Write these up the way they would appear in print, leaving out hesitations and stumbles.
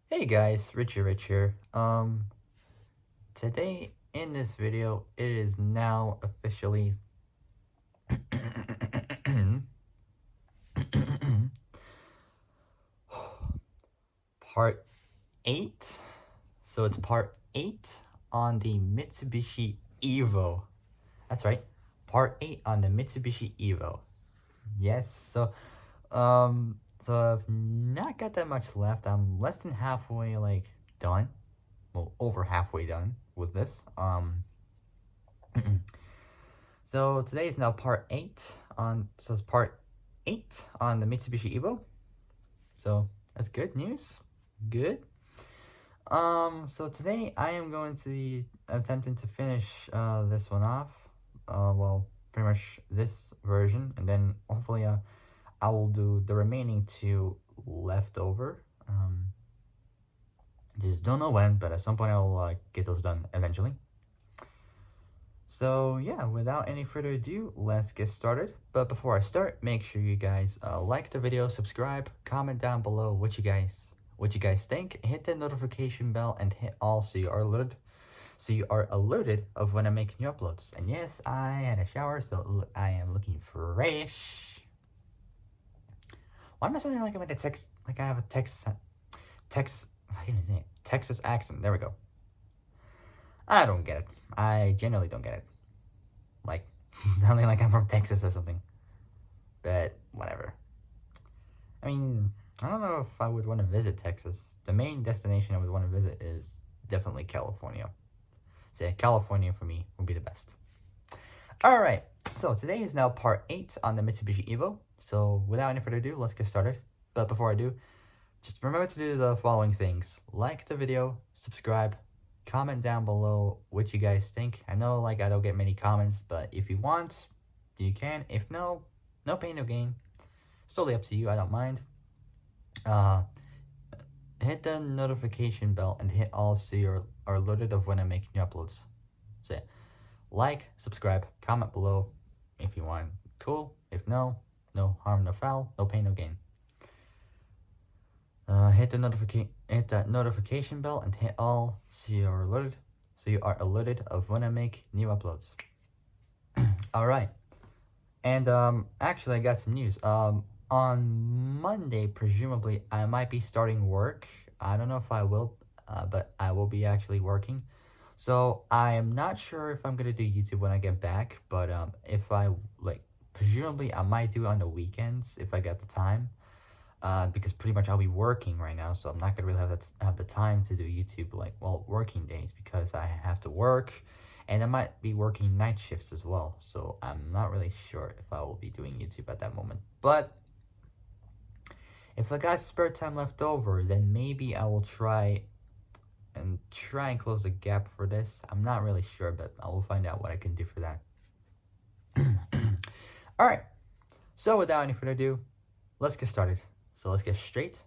Hey guys, Rich here. Today in this video, it is now officially part 8. So it's part 8 on the Mitsubishi Evo. That's right, part 8 on the Mitsubishi Evo. Yes, so I've not got that much left. I'm less than halfway done. Well, over halfway done with this. So today is now part 8 on, so it's part 8 on the Mitsubishi Evo. So that's good news. Good. So today I am going to be attempting to finish this one off. Well, pretty much this version, and then hopefully I will do the remaining 2 left over. Just don't know when, but at some point I will get those done eventually. So yeah, without any further ado, let's get started. But before I start, make sure you guys like the video, subscribe, comment down below what you guys think, hit the notification bell, and hit all so you are alerted of when I make new uploads. And yes, I had a shower, so I am looking fresh. Why am I sounding like I'm in a Texas, like I have a Texas, I can't even say it, Texas accent? There we go. I don't get it. I generally don't get it. Like, sounding like I'm from Texas or something. But, whatever. I mean, I don't know if I would want to visit Texas. The main destination I would want to visit is definitely California. So, yeah, California for me would be the best. Alright, so today is now part 8 on the Mitsubishi Evo. So, without any further ado, let's get started. But before I do, just remember to do the following things. Like the video, subscribe, comment down below what you guys think. I know I don't get many comments, but if you want, you can. If no, no pain, no gain. It's totally up to you. I don't mind. Hit the notification bell and hit all so you are alerted of when I make new uploads. So yeah, like, subscribe, comment below if you want. Cool. If no, no harm, no foul, no pain, no gain. Hit that notification bell and hit all so you are alerted of when I make new uploads. Alright. And actually I got some news. On Monday, presumably, I might be starting work. I don't know if I will, but I will be actually working. So I am not sure if I'm gonna do YouTube when I get back, but if I presumably I might do it on the weekends if I get the time. Because pretty much I'll be working right now, so I'm not gonna really have the time to do YouTube working days, because I have to work, and I might be working night shifts as well. So I'm not really sure if I will be doing YouTube at that moment. But if I got spare time left over, then maybe I will try and close the gap for this. I'm not really sure, but I will find out what I can do for that. All right. So without any further ado, let's get started. So let's get straight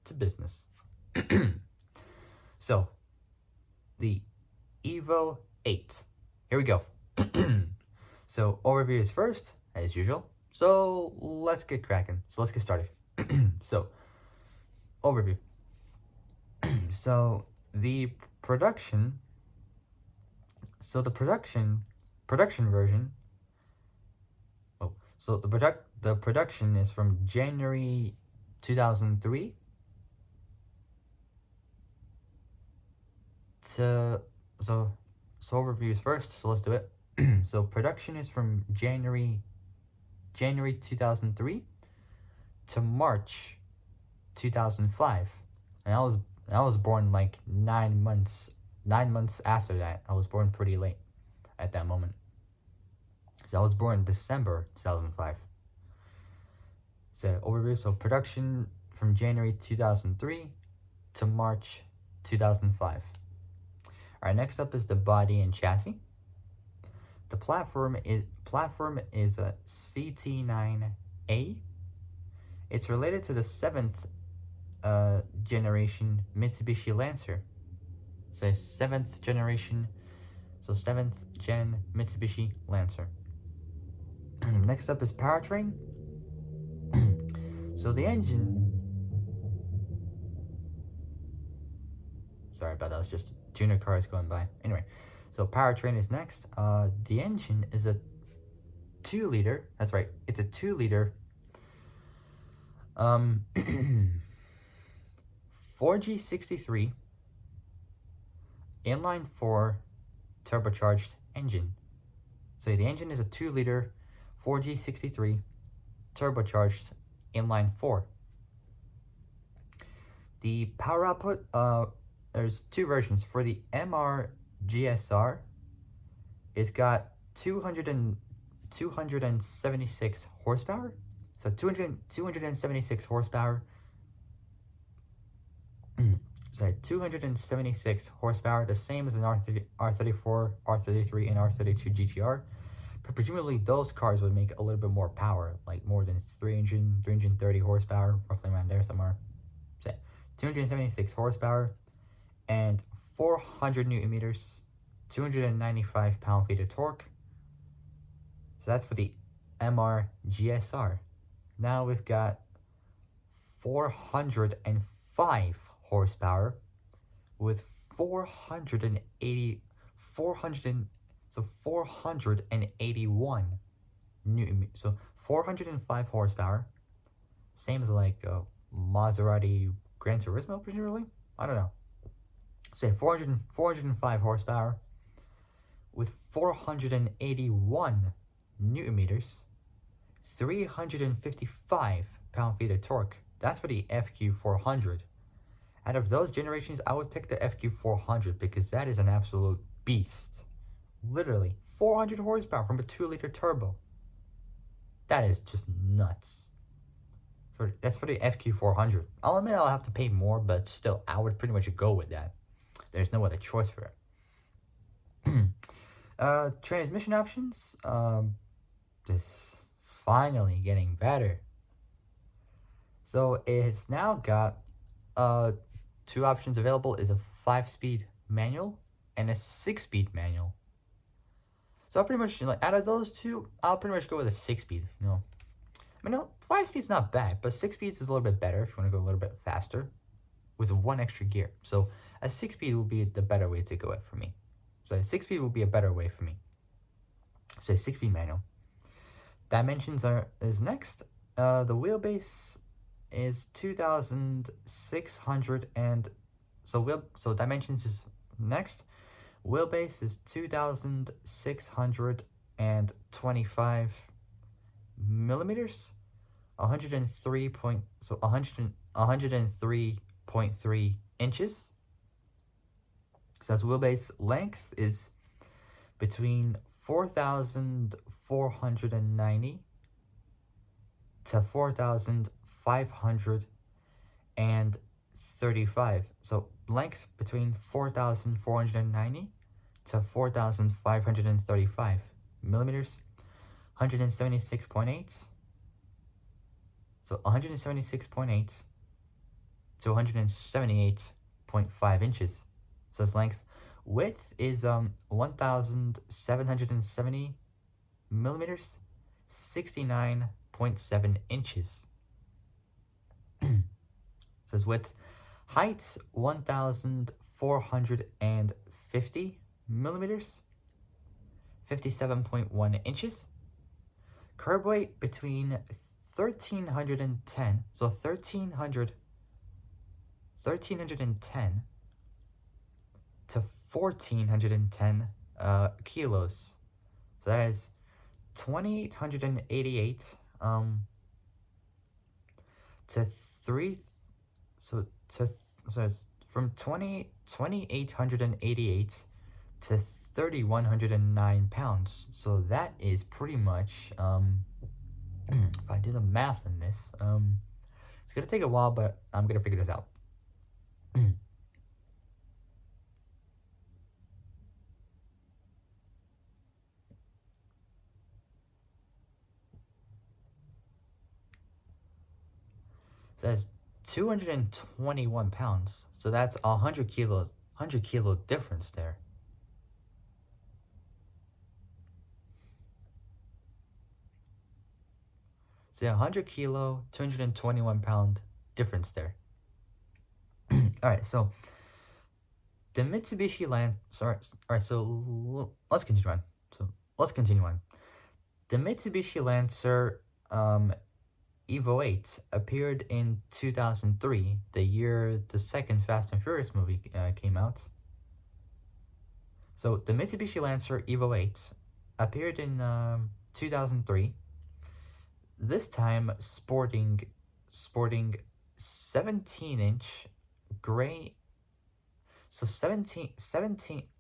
to business. So, the Evo 8. Here we go. So, overview is first, as usual. So, let's get cracking. So, let's get started. So, overview. So, the production. So, the production version. Oh, so the production is from January 2003 to so overview is first, so let's do it. So production is from January 2003 to March 2005, and I was born like 9 months after that. I was born pretty late at that moment. So I was born in December 2005. So overview, so production from January 2003 to March 2005. Alright, next up is the body and chassis. The platform is a CT9A. It's related to the 7th generation Mitsubishi Lancer. So 7th generation, so 7th gen Mitsubishi Lancer. Next up is powertrain. So the engine Sorry about that. It was just tuner cars going by. Anyway, so powertrain is next. The engine is a 2-liter. That's right. It's a 2-liter. 4G63 inline 4 turbocharged engine. So the engine is a 2-liter 4G63 turbocharged inline 4. The power output, there's two versions. For the MR GSR, it's got 276 horsepower. So 276 horsepower. Sorry, 276 horsepower, the same as an R34, R33, and R32 GTR. But presumably those cars would make a little bit more power, like more than 330 horsepower, roughly around there somewhere. So 276 horsepower and 400 newton meters, 295 pound-feet of torque. So that's for the MR GSR. Now we've got 405 horsepower with 481 newton. So 405 horsepower, same as like a Maserati Gran Turismo, presumably. I don't know. Say 405 horsepower with 481 newton meters, 355 pound-feet of torque. That's for the FQ400. Out of those generations, I would pick the FQ400 because that is an absolute beast. Literally, 400 horsepower from a 2-liter turbo. That is just nuts. That's for the FQ400. I'll admit I'll have to pay more, but still, I would pretty much go with that. There's no other choice for it. Transmission options. This is finally getting better. So it's now got two options available: is a 5-speed manual and a 6-speed manual. So I'll pretty much, like, out of those two, I'll pretty much go with a 6-speed. You know, I mean, 5-speed's not bad, but 6-speeds is a little bit better if you want to go a little bit faster with one extra gear. So a 6-speed will be the better way to go at for me. So a 6-speed will be a better way for me. So a 6-speed manual. Dimensions is next. The wheelbase is 2,600 and so dimensions is next. Wheelbase is 2,625 millimeters, 103.3 inches. So that's wheelbase. Length is between 4,490 to 4,535. So length between 4,490 to 4,535 millimeters, 176.8. So 176.8 to 178.5 inches. So its length. Width is 1,770 millimeters, 69.7 inches. Says width. Height 1,450 millimeters, 57.1 inches. Curb weight between 1,310, so 1,310 to 1,410 kilos. So that is 2,888 to 3. So it's from 2,888 to 3,109 pounds. So that is pretty much if I do the math on this, it's gonna take a while, but I'm gonna figure this out. So that's 221 pounds. So that's 100 kilos, 100 kilo difference there. So 100 kilo, 221 pound difference there. All right, so The Mitsubishi Land. Sorry. All right. So let's continue on. So let's continue on. The Mitsubishi Lancer Evo 8 appeared in 2003, the year the second Fast and Furious movie came out. So the Mitsubishi Lancer Evo 8 appeared in 2003. This time sporting 17-inch gray. So 17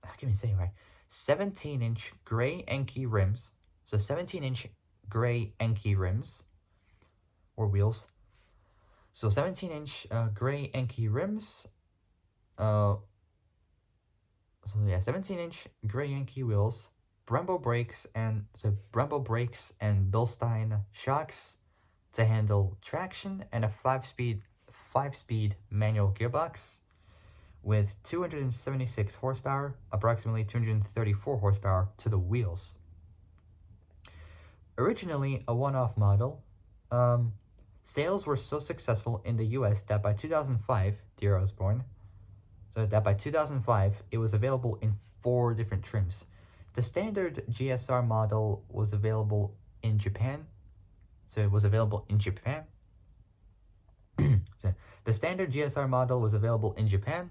how can we say it right? 17-inch gray Enki rims. So 17-inch gray Enki rims or wheels. So 17-inch gray Enki rims. So yeah, 17-inch gray Yankee wheels, Brembo brakes and Bilstein shocks to handle traction, and a five-speed manual gearbox with 276 horsepower, approximately 234 horsepower to the wheels. Originally a one-off model, sales were so successful in the US that by 2005, the year I was born, so that by 2005, it was available in 4 different trims. The standard GSR model was available in Japan. So it was available in Japan. So the standard GSR model was available in Japan.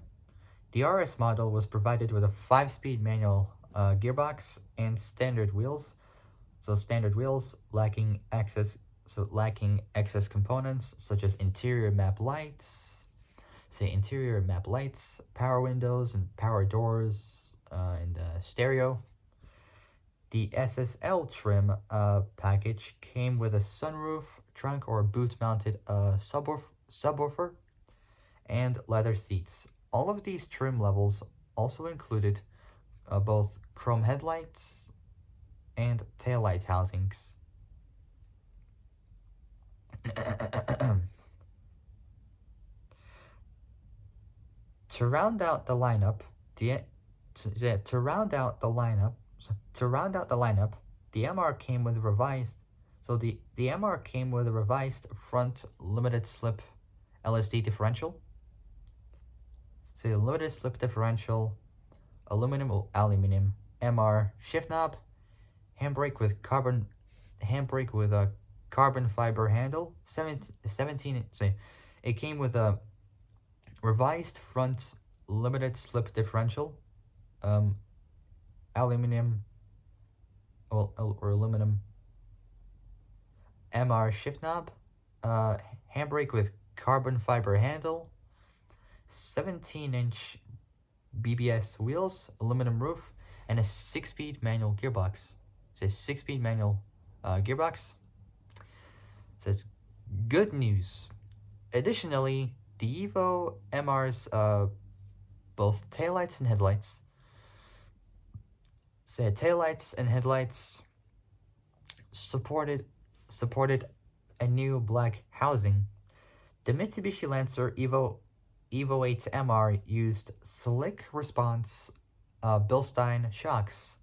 The RS model was provided with a 5-speed manual gearbox and standard wheels. So standard wheels lacking excess components such as interior map lights, power windows and power doors, and stereo. The SSL trim package came with a sunroof, trunk or boot-mounted subwoofer, and leather seats. All of these trim levels also included both chrome headlights and taillight housings. To round out the lineup, the MR came with revised. So the MR came with a revised front limited slip LSD differential. So the limited slip differential, aluminum MR shift knob, handbrake with a carbon fiber handle. 17. So it came with a revised front limited slip differential, aluminum MR shift knob, handbrake with carbon fiber handle, 17-inch BBS wheels, aluminum roof, and a 6-speed manual gearbox. It's a 6-speed manual gearbox. It says good news. Additionally, the Evo MR's both taillights and headlights. So taillights and headlights supported a new black housing. The Mitsubishi Lancer Evo 8 MR used slick response Bilstein shocks.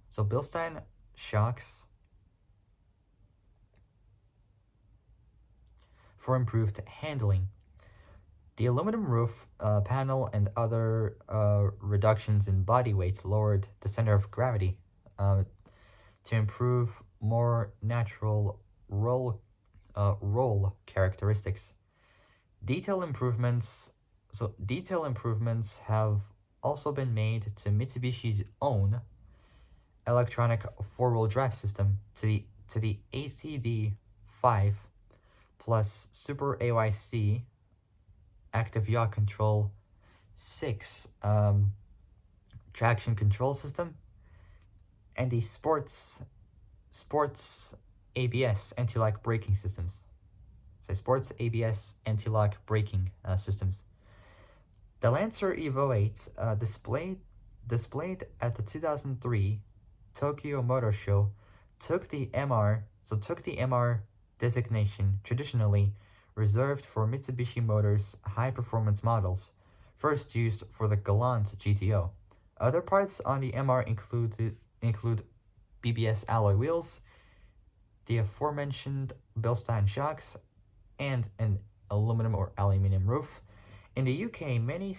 So Bilstein shocks for improved handling. The aluminum roof panel and other reductions in body weight lowered the center of gravity to improve more natural roll characteristics. Detail improvements have also been made to Mitsubishi's own electronic four-wheel drive system to the ACD5 plus Super AYC Active Yaw Control 6 traction control system, and the sports ABS anti-lock braking systems. So sports ABS anti-lock braking systems. The Lancer Evo 8 displayed at the 2003 Tokyo Motor Show took the MR designation traditionally reserved for Mitsubishi Motors high-performance models, first used for the Galant GTO. Other parts on the MR include BBS alloy wheels, the aforementioned Bilstein shocks, and an aluminum roof. In the UK, many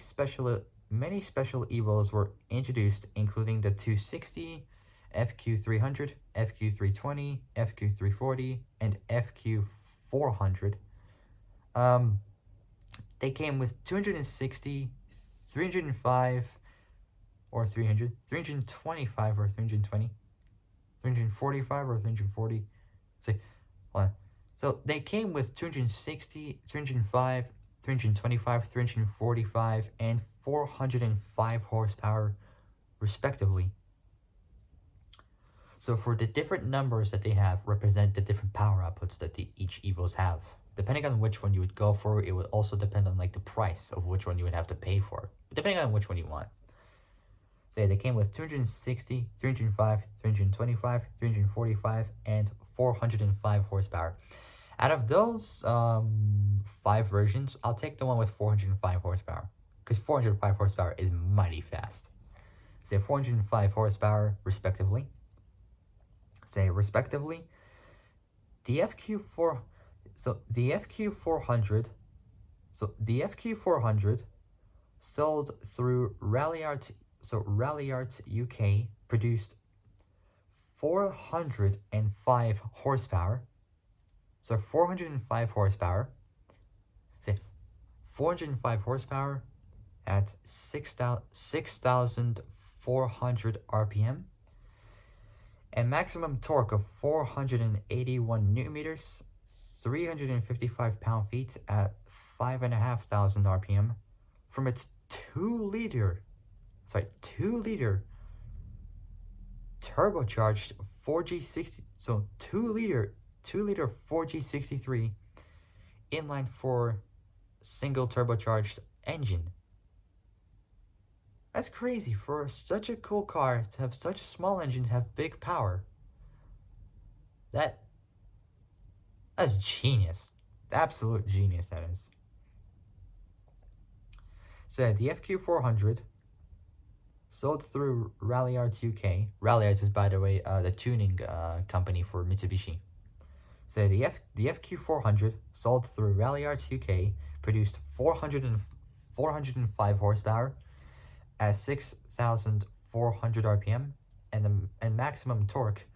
many special evos were introduced, including the 260, FQ300, FQ320, FQ340, and FQ400. Um, they came with 260, 305, or 300, 325 or 320, 345 or 340. Say, what? So they came with 260, 305, 325, 345, and 405 horsepower, respectively. So for the different numbers that they have represent the different power outputs that each Evos have. Depending on which one you would go for, it would also depend on like the price of which one you would have to pay for, depending on which one you want. Say they came with 260, 305, 325, 345, and 405 horsepower. Out of those 5 versions, I'll take the one with 405 horsepower, because 405 horsepower is mighty fast. Say 405 horsepower, respectively. Say respectively, the FQ4, so the FQ400, sold through Ralliart, so Ralliart UK produced 405 horsepower. So 405 horsepower. Say 405 horsepower at 6,400 RPM. And maximum torque of 481 newton meters, 355 pound-feet at 5,500 RPM from its 2-liter turbocharged 4G60, so 2-liter 4G63 inline 4 single turbocharged engine. That's crazy for such a cool car to have such a small engine to have big power. That's genius. Absolute genius, that is. So the FQ400 sold through Ralliart UK. Ralliart is, by the way, the tuning company for Mitsubishi. So the FQ400 sold through Ralliart UK, produced 405 horsepower at 6,400 RPM and maximum torque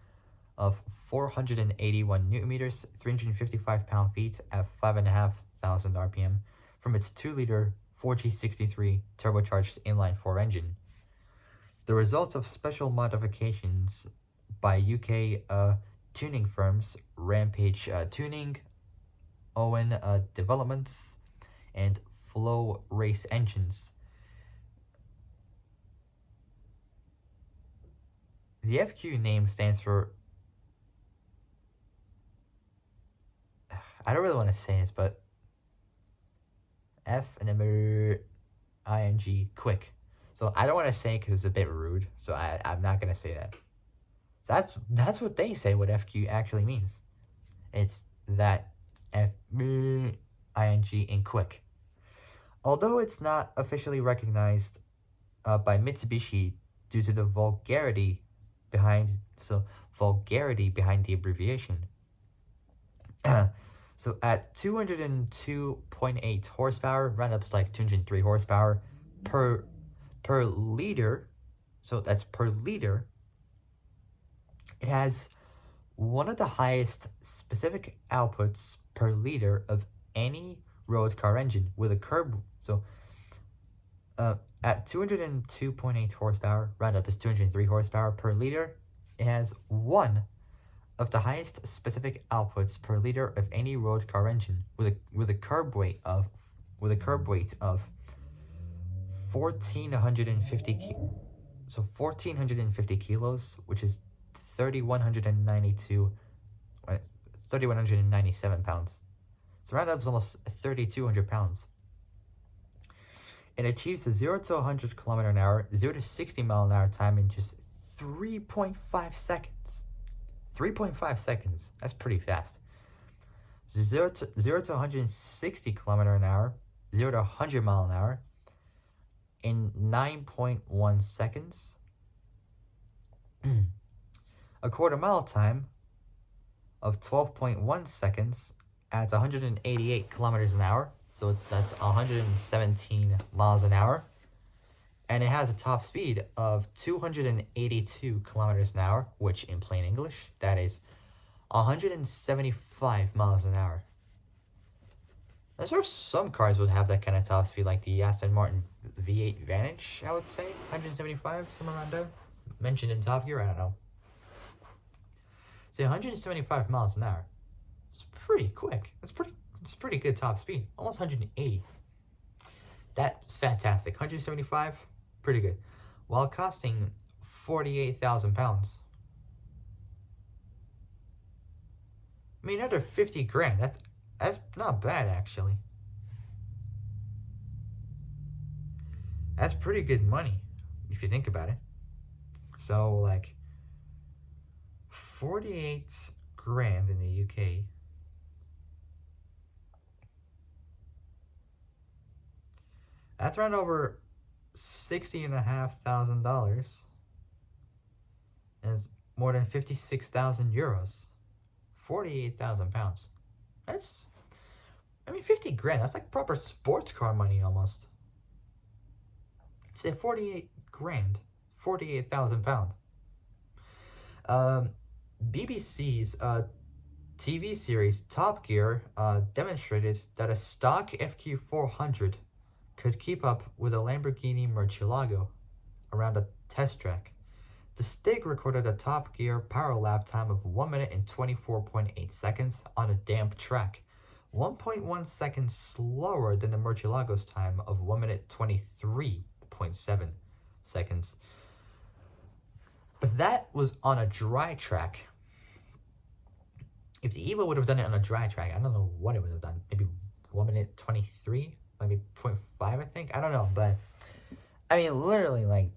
of 481 newton meters, 355 pound-feet at 5,500 RPM from its 2-liter 4G63 turbocharged inline 4 engine. The result of special modifications by UK tuning firms Rampage Tuning, Owen Developments, and Flow Race Engines. The FQ name stands for, I don't really want to say this, but F and then ING, quick. So I don't want to say it because it's a bit rude, so I'm not going to say that. So that's what they say what FQ actually means. It's that ING in quick. Although it's not officially recognized by Mitsubishi due to the vulgarity behind the abbreviation. So at 202.8 horsepower, roundup's like 203 horsepower per liter. So that's per liter. It has one of the highest specific outputs per liter of any road car engine with a curb. So at 202.8 horsepower, roundup is 203 horsepower per liter. It has one of the highest specific outputs per liter of any road car engine with a curb weight of 1,450 kilos, which is 3,197 pounds. So roundup's almost 3,200 pounds. It achieves a 0 to 100 km an hour, 0 to 60 mile an hour time in just 3.5 seconds. 3.5 seconds. That's pretty fast. 0 to 160 km an hour, 0 to 100 mile an hour in 9.1 seconds. A quarter mile time of 12.1 seconds at 188 kilometers an hour. So that's 117 miles an hour and it has a top speed of 282 kilometers an hour, which in plain English, that is 175 miles an hour. I'm sure some cars would have that kind of top speed, like the Aston Martin V8 Vantage, I would say. 175, somewhere around there. Mentioned in Top Gear, I don't know. Say 175 miles an hour. It's pretty quick. It's pretty good top speed. Almost 180. That's fantastic. 175, pretty good. While costing 48,000 pounds. I mean, under 50 grand. That's not bad, actually. That's pretty good money, if you think about it. So, like, 48 grand in the UK. That's around over $60,500. And it's more than 56,000 euros. 48,000 pounds. That's, I mean, 50 grand. That's like proper sports car money almost. Say 48 grand. 48,000 pounds. BBC's TV series Top Gear demonstrated that a stock FQ400 could keep up with a Lamborghini Murcielago around a test track. The Stig recorded a Top Gear power lap time of 1 minute and 24.8 seconds on a damp track, 1.1 seconds slower than the Murcielago's time of 1 minute 23.7 seconds. But that was on a dry track. If the Evo would have done it on a dry track, I don't know what it would have done. Maybe 1 minute 23? Maybe 0.5, I think? I don't know, but I mean, literally, like,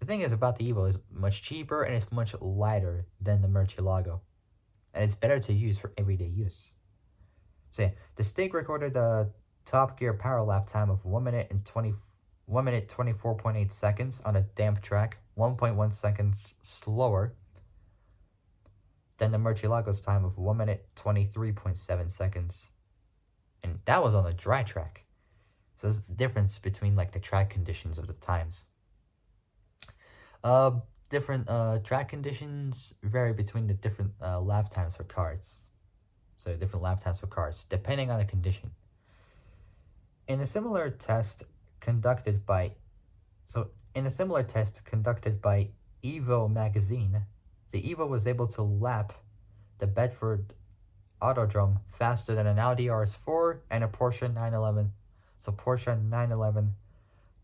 the thing is about the Evo is much cheaper and it's much lighter than the Murcielago. And it's better to use for everyday use. So yeah, the Stig recorded a Top Gear power lap time of 1 minute 24.8 seconds on a damp track, 1.1 seconds slower than the Murcielago's time of 1 minute 23.7 seconds. And that was on a dry track. So there's a difference between like the track conditions of the times. Different track conditions vary between the different lap times for cars. So different lap times for cars, depending on the condition. In a similar test conducted by Evo magazine, the Evo was able to lap the Bedford Autodrome faster than an Audi RS4 and a Porsche 911. So Porsche 911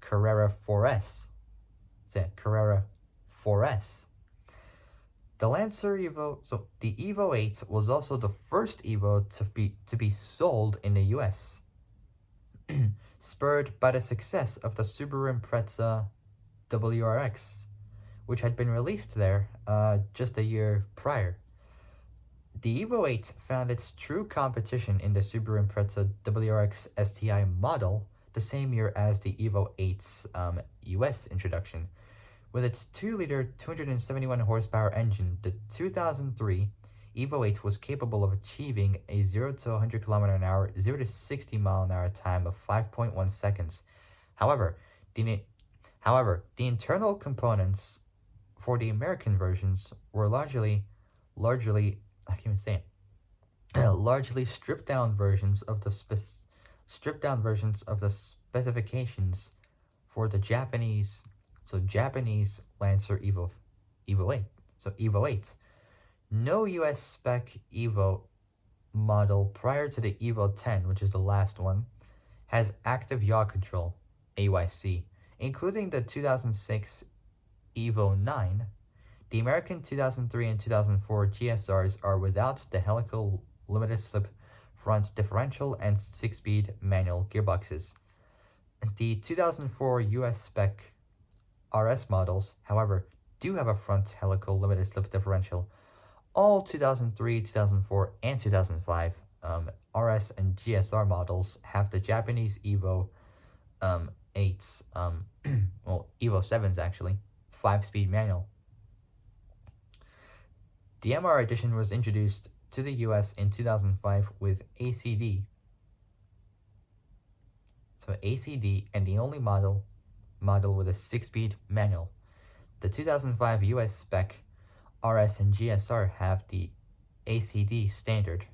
Carrera 4S. So Carrera 4S. The Lancer Evo, so the Evo 8 was also the first Evo to be sold in the US, spurred by the success of the Subaru Impreza WRX, which had been released there just a year prior. The Evo 8 found its true competition in the Subaru Impreza WRX STI model the same year as the Evo 8's US introduction. With its 2-liter, 271 horsepower engine, the 2003 Evo 8 was capable of achieving a 0 to 100 km an hour, 0 to 60 mile an hour time of 5.1 seconds. However, the internal components for the American versions were largely I can't even say it. Largely stripped down versions of the specifications for the Japanese Lancer Evo 8. So Evo 8. No US spec Evo model prior to the Evo 10, which is the last one, has active yaw control, AYC, including the 2006 Evo 9. The American 2003 and 2004 GSRs are without the helical limited slip front differential and 6-speed manual gearboxes. The 2004 US spec RS models, however, do have a front helical limited slip differential. All 2003, 2004, and 2005 RS and GSR models have the Japanese Evo 8s, well, Evo 7s actually, 5-speed manual. The MR edition was introduced to the US in 2005 with ACD. so ACD, and the only model with a 6-speed manual. The 2005 US spec RS and GSR have the ACD standard,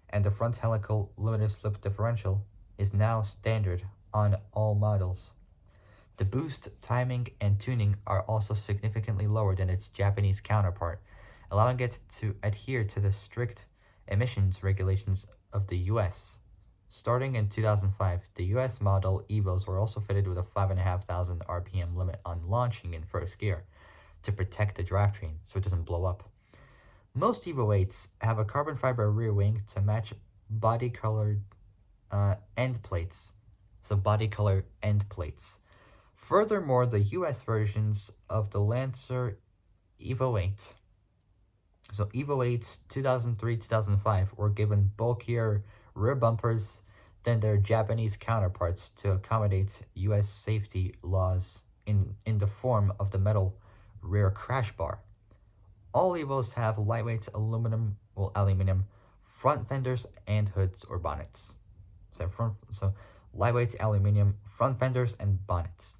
and the front helical limited slip differential is now standard on all models. The boost, timing, and tuning are also significantly lower than its Japanese counterpart, allowing it to adhere to the strict emissions regulations of the US. Starting in 2005, the US model Evos were also fitted with a 5,500 RPM limit on launching in first gear to protect the drivetrain so it doesn't blow up. Most Evo 8s have a carbon fiber rear wing to match body colored end plates. So body color end plates. Furthermore, the US versions of the Lancer Evo 8, so Evo 8s 2003-2005, were given bulkier rear bumpers than their Japanese counterparts to accommodate US safety laws in the form of the metal rear crash bar. All Evos have lightweight aluminum front fenders and hoods or bonnets. So lightweight aluminum front fenders and bonnets.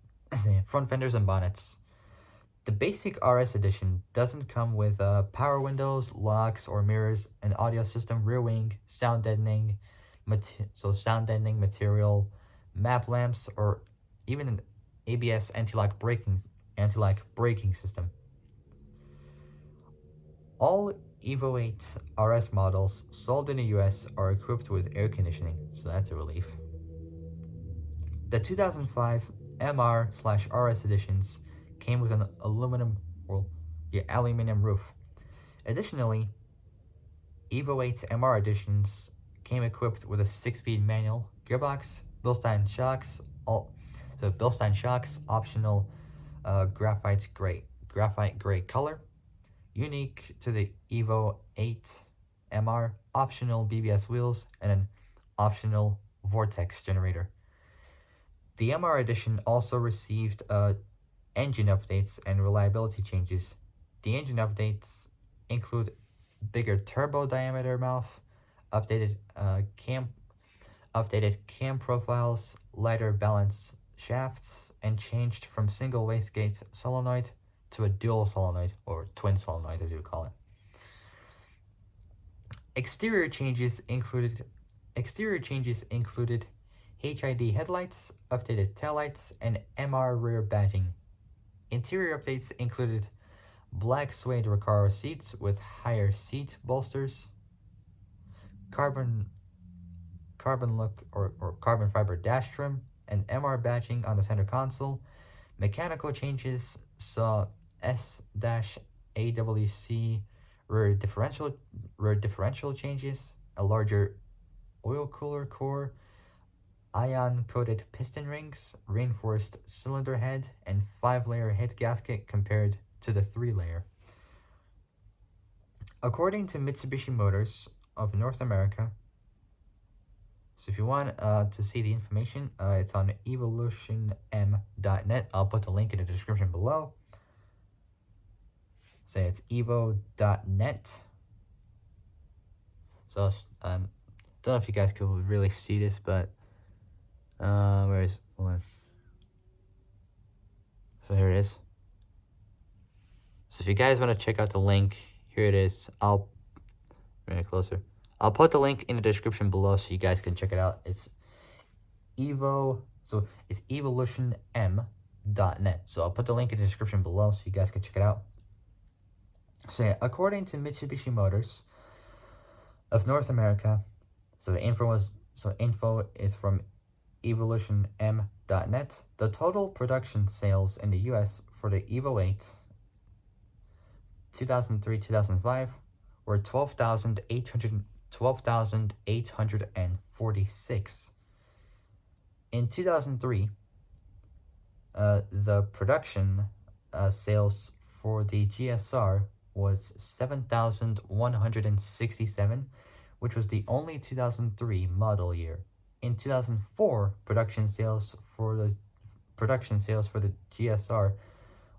The basic RS edition doesn't come with power windows, locks, or mirrors, an audio system, rear wing, sound deadening material, map lamps, or even an ABS anti-lock braking system. All Evo 8 RS models sold in the US are equipped with air conditioning, so that's a relief. The 2005 MR/RS editions came with an aluminum roof. Additionally, Evo 8 MR editions came equipped with a 6-speed manual gearbox, Bilstein shocks, optional graphite gray color, unique to the Evo 8 MR, optional BBS wheels, and an optional vortex generator. The MR edition also received engine updates and reliability changes. The engine updates include bigger turbo diameter mouth, updated cam profiles, lighter balance shafts, and changed from single wastegate solenoid to a dual solenoid, or twin solenoid as you call it. Exterior changes included HID headlights, updated taillights, and MR rear badging. Interior updates included black suede Recaro seats with higher seat bolsters, carbon look or carbon fiber dash trim, and MR badging on the center console. Mechanical changes saw S-AWC rear differential changes, a larger oil cooler core, ion-coated piston rings, reinforced cylinder head, and 5-layer head gasket compared to the 3-layer. According to Mitsubishi Motors of North America, so if you want to see the information, it's on evolutionm.net. I'll put the link in the description below. Say it's evo.net. So don't know if you guys could really see this, but where is hold on. So here it is. So if you guys want to check out the link, here it is. I'll bring it closer. I'll put the link in the description below so you guys can check it out. It's evolutionm.net. So I'll put the link in the description below so you guys can check it out. So yeah, according to Mitsubishi Motors of North America, so the info is from evolutionm.net. The total production sales in the US for the Evo 8 2003-2005 were 12,846. In 2003, the production sales for the GSR was 7,167, which was the only 2003 model year. In 2004, production sales for the GSR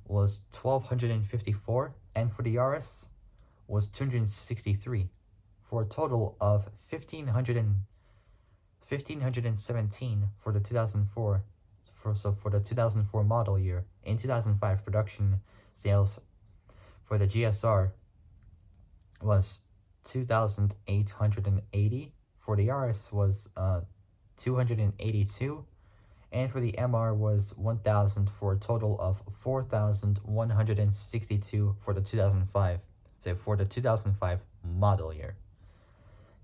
was 1,254, and for the RS was 263, for a total of 1,517 for the 2004. For the 2004 model year. In 2005, production sales for the GSR was 2,880. For the RS was 282, and for the MR was 1,000 for a total of 4,162 for the 2005. So for the 2005 model year.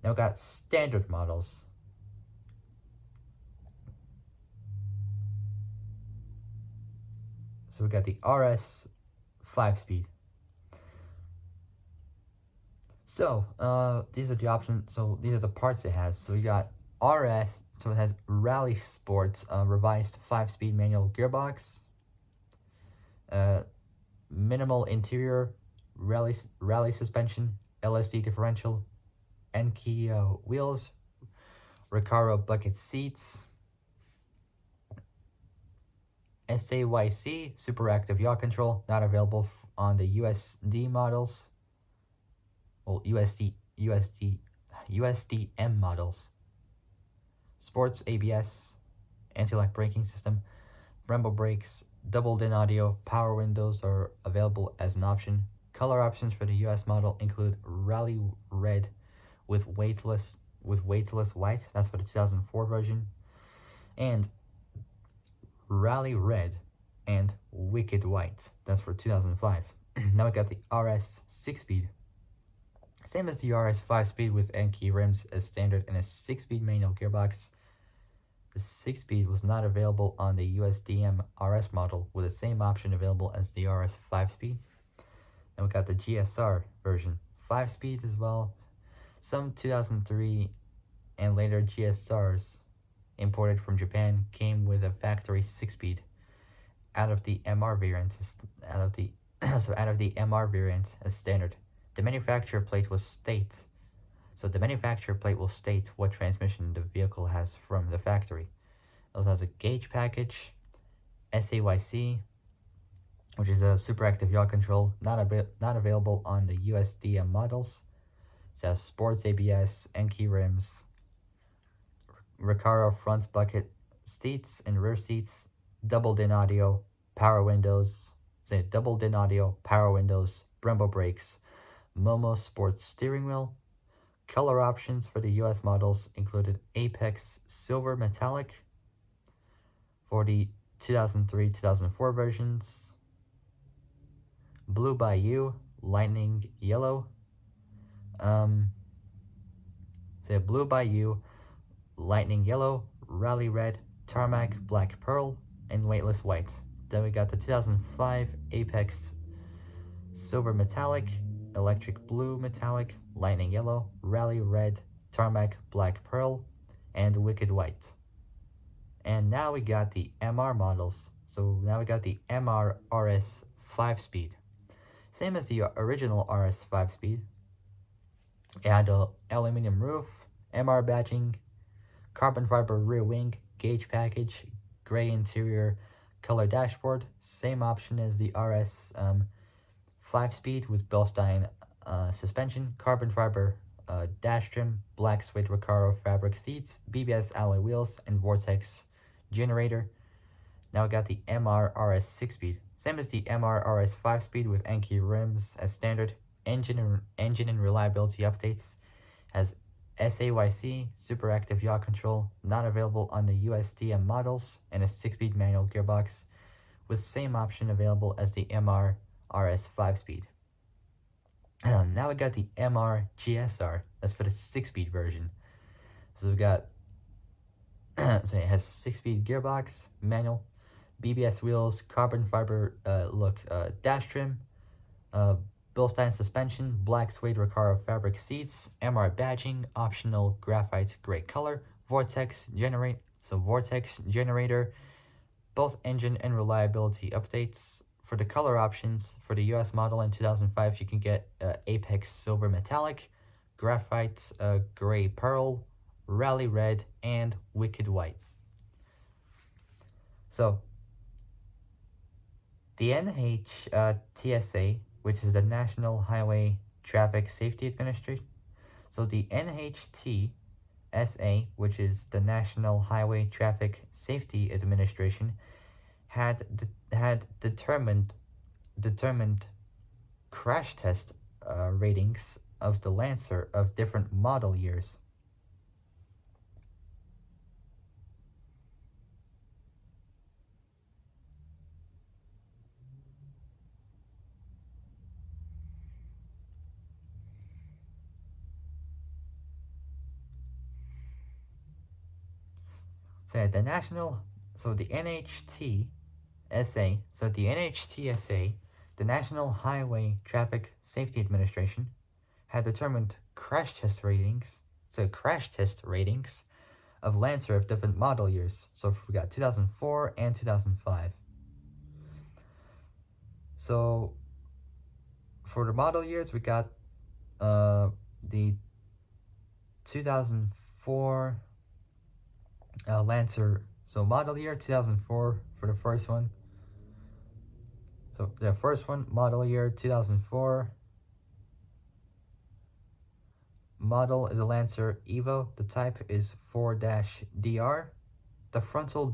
Now we got standard models. So we got the RS 5-speed. So these are the options. So these are the parts it has. So we got RS. So it has Rally Sports revised 5-speed manual gearbox. Minimal interior, rally suspension, LSD differential, A.K.A. wheels, Recaro bucket seats, SAYC super active yaw control, not available on the USD models. Well, USDM models. Sports ABS, anti-lock braking system, Brembo brakes, doubled-in audio, power windows are available as an option. Color options for the US model include Rally Red with weightless white, that's for the 2004 version, and Rally Red and Wicked White, that's for 2005. Now we got the RS 6-speed. Same as the RS 5-speed with A.K.A. rims as standard and a 6-speed manual gearbox. The 6-speed was not available on the USDM RS model with the same option available as the RS 5-speed. And we got the GSR version, 5-speed as well. Some 2003 and later GSRs imported from Japan came with a factory 6-speed out of the MR variant MR variant as standard. The manufacturer plate will state what transmission the vehicle has from the factory. It also has a gauge package, SAYC, which is a super active yaw control, not available on the USDM models. It has sports ABS, A.K.A. rims, Recaro front bucket seats and rear seats, doubled-in audio, power windows, Brembo brakes, Momo sports steering wheel. Color options for the US models included Apex Silver Metallic for the 2003-2004 versions, Blue Bayou Lightning Yellow, Blue Bayou Lightning Yellow, Rally Red, Tarmac Black Pearl, and Weightless White. Then we got the 2005 Apex Silver Metallic, Electric Blue Metallic, Lightning Yellow, Rally Red, Tarmac Black Pearl, and Wicked White. And now we got the MR models. So now we got the MR RS 5-speed. Same as the original RS 5-speed. It had the aluminum roof, MR badging, carbon fiber rear wing, gauge package, gray interior, color dashboard. Same option as the RS 5-speed with Bilstein suspension, carbon fiber dash trim, black suede Recaro fabric seats, BBS alloy wheels, and Vortex generator. Now we got the MR RS 6-speed. Same as the MR RS 5-speed with A.K.A. rims as standard. Engine and reliability updates. Has SAYC, super active yaw control, not available on the USDM models, and a 6-speed manual gearbox with same option available as the MR RS 5-speed. Now we got the MR GSR. That's for the 6-speed version. So we got so it has 6-speed gearbox, manual, BBS wheels, carbon fiber dash trim, Bilstein suspension, black suede Recaro fabric seats, MR badging, optional graphite gray color, Vortex generator, both engine and reliability updates. For the color options, for the US model in 2005, you can get Apex Silver Metallic, Graphite Gray Pearl, Rally Red, and Wicked White. So, the NHTSA, which is the National Highway Traffic Safety Administration, so the NHT SA, which is the National Highway Traffic Safety Administration, had determined crash test ratings of the Lancer of different model years. So the NHTSA, the National Highway Traffic Safety Administration, had determined crash test ratings, of Lancer of different model years. So we got 2004 and 2005. So for the model years, we got the 2004 Lancer. So model year 2004 for the first one. So the first one, model year 2004. Model is a Lancer Evo. The type is 4-DR. The frontal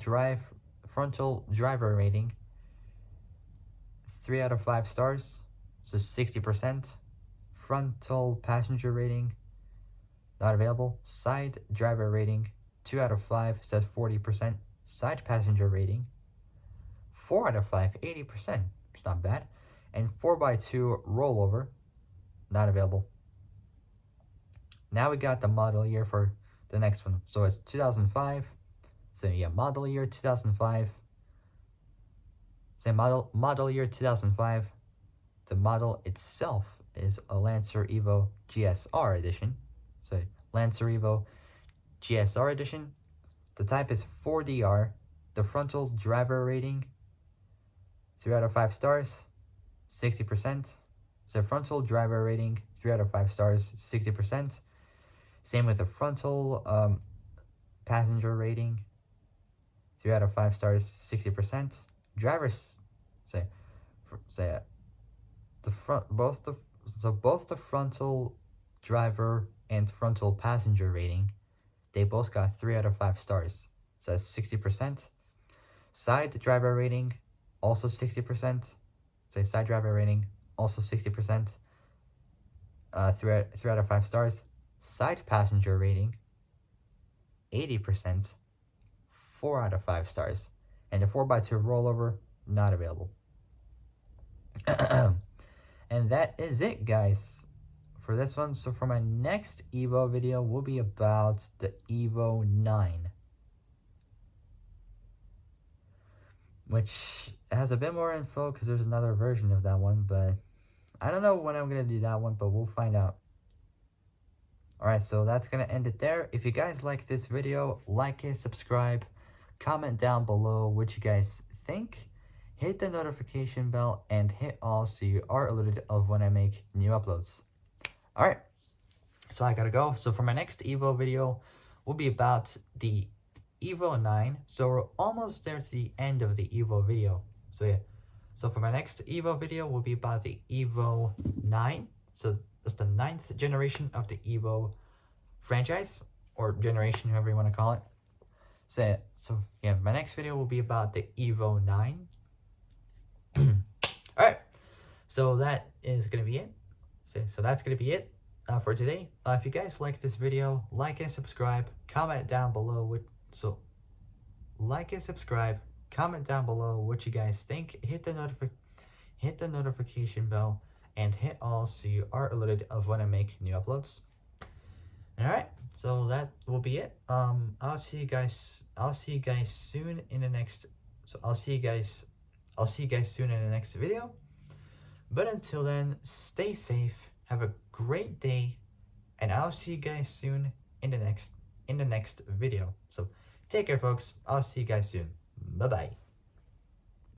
driver rating 3 out of 5 stars, so 60%. Frontal passenger rating not available. Side driver rating 2 out of 5, says 40%. Side passenger rating 4 out of 5, 80%. It's not bad. And 4x2 rollover not available. Now we got the model year for the next one. So it's 2005. So yeah, model year 2005. So model year 2005. The model itself is a Lancer Evo GSR edition. So Lancer Evo GSR edition. The type is 4DR. The frontal driver rating 3 out of 5 stars, 60%. So frontal driver rating 3 out of 5 stars, 60%. Same with the frontal passenger rating 3 out of 5 stars, 60%. Drivers say both the frontal driver and frontal passenger rating, they both got 3 out of 5 stars, so that's 60%. Side driver rating also 60%. So side driver rating also 60%. 3 out of 5 stars. Side passenger rating 80%, 4 out of 5 stars. And the 4x2 rollover not available. And that is it, guys, for this one. So for my next Evo video will be about the Evo 9, which has a bit more info because there's another version of that one, but I don't know when I'm gonna do that one, but we'll find out. Alright, so that's gonna end it there. If you guys like this video, like it, subscribe, comment down below what you guys think, hit the notification bell, and hit all so you are alerted of when I make new uploads. Alright, so I gotta go. So for my next Evo video will be about the Evo 9. So we're almost there to the end of the Evo video. So yeah, so for my next Evo video will be about the Evo 9. So it's the 9th generation of the Evo franchise, or generation, however you want to call it. So yeah, my next video will be about the Evo 9. Alright, so that is going to be it. So that's going to be it for today. If you guys like this video, like and subscribe, comment down below what you guys think, hit the notification bell, and hit all so you are alerted of when I make new uploads. Alright, so that will be it. I'll see you guys soon in the next soon in the next video. But until then, stay safe, have a great day, and I'll see you guys soon in the next video. So take care, folks. I'll see you guys soon. Bye bye.